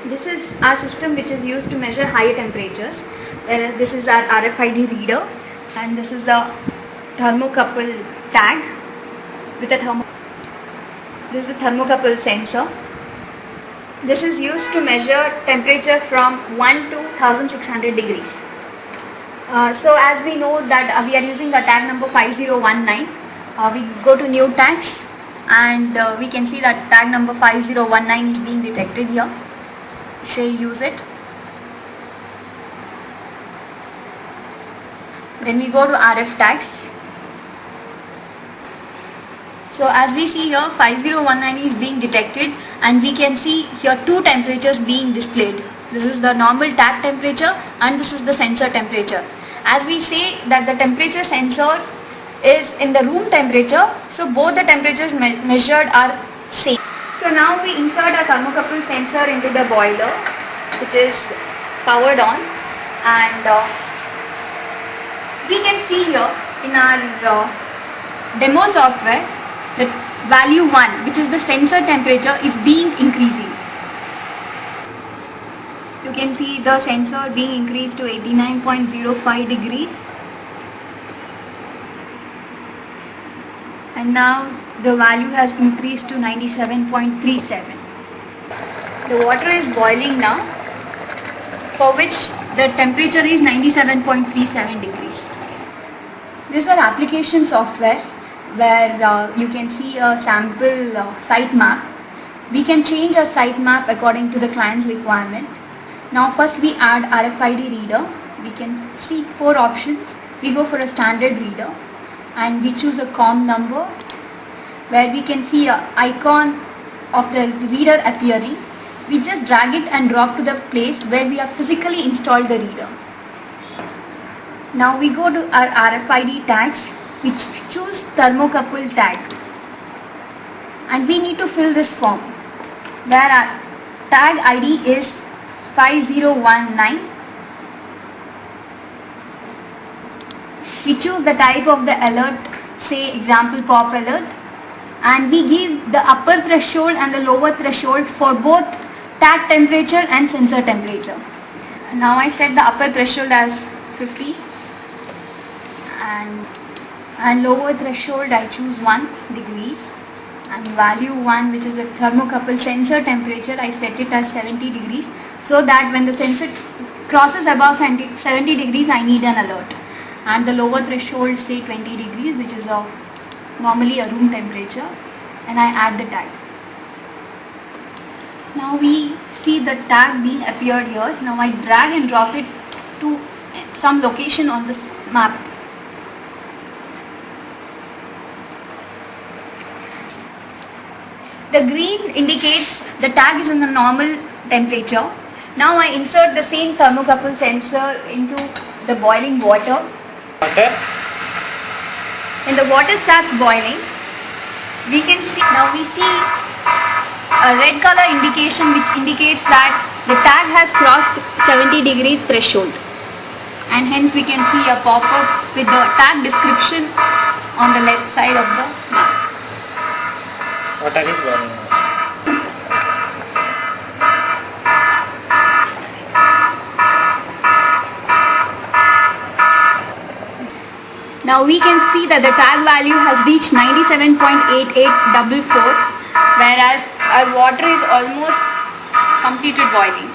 This is our system which is used to measure higher temperatures, whereas this is our RFID reader, and this is a thermocouple tag with a This is the thermocouple sensor. This is used to measure temperature from 1 to 1600 degrees. So as we know that we are using the tag number 5019, we go to new tags and we can see that tag number 5019 is being detected here. Say use it. Then we go to RF tags. So as we see here, 5019 is being detected and we can see here two temperatures being displayed. This is the normal tag temperature and this is the sensor temperature. As we say that the temperature sensor is in the room temperature, so both the temperatures measured are same. So now we insert a thermocouple sensor into the boiler, which is powered on, and we can see here in our demo software that value 1, which is the sensor temperature, is being increasing. You can see the sensor being increased to 89.05 degrees, and now the value has increased to 97.37. The water is boiling now, for which the temperature is 97.37 degrees. This is our application software where you can see a sample site map. We can change our site map according to the client's requirement. Now first we add RFID reader. We can see 4 options. We go for a standard reader and we choose a COM number, where we can see an icon of the reader appearing. We just drag it and drop to the place where we have physically installed the reader. Now we go to our RFID tags. We choose thermocouple tag and we need to fill this form where our tag ID is 5019. We choose the type of the alert, say example pop alert, and we give the upper threshold and the lower threshold for both tag temperature and sensor temperature. Now I set the upper threshold as 50 and lower threshold I choose 1 degrees, and value 1, which is a thermocouple sensor temperature, I set it as 70 degrees, so that when the sensor crosses above 70 degrees I need an alert. And the lower threshold, say 20 degrees, which is normally a room temperature, and I add the tag. Now we see the tag being appeared here. Now I drag and drop it to some location on this map. The green indicates the tag is in the normal temperature. Now I insert the same thermocouple sensor into the boiling water. When the water starts boiling, we can see, now we see a red color indication which indicates that the tag has crossed 70 degrees threshold, and hence we can see a pop-up with the tag description on the left side of the map. Water is boiling. Now we can see that the tag value has reached 97.8844, whereas our water is almost completed boiling.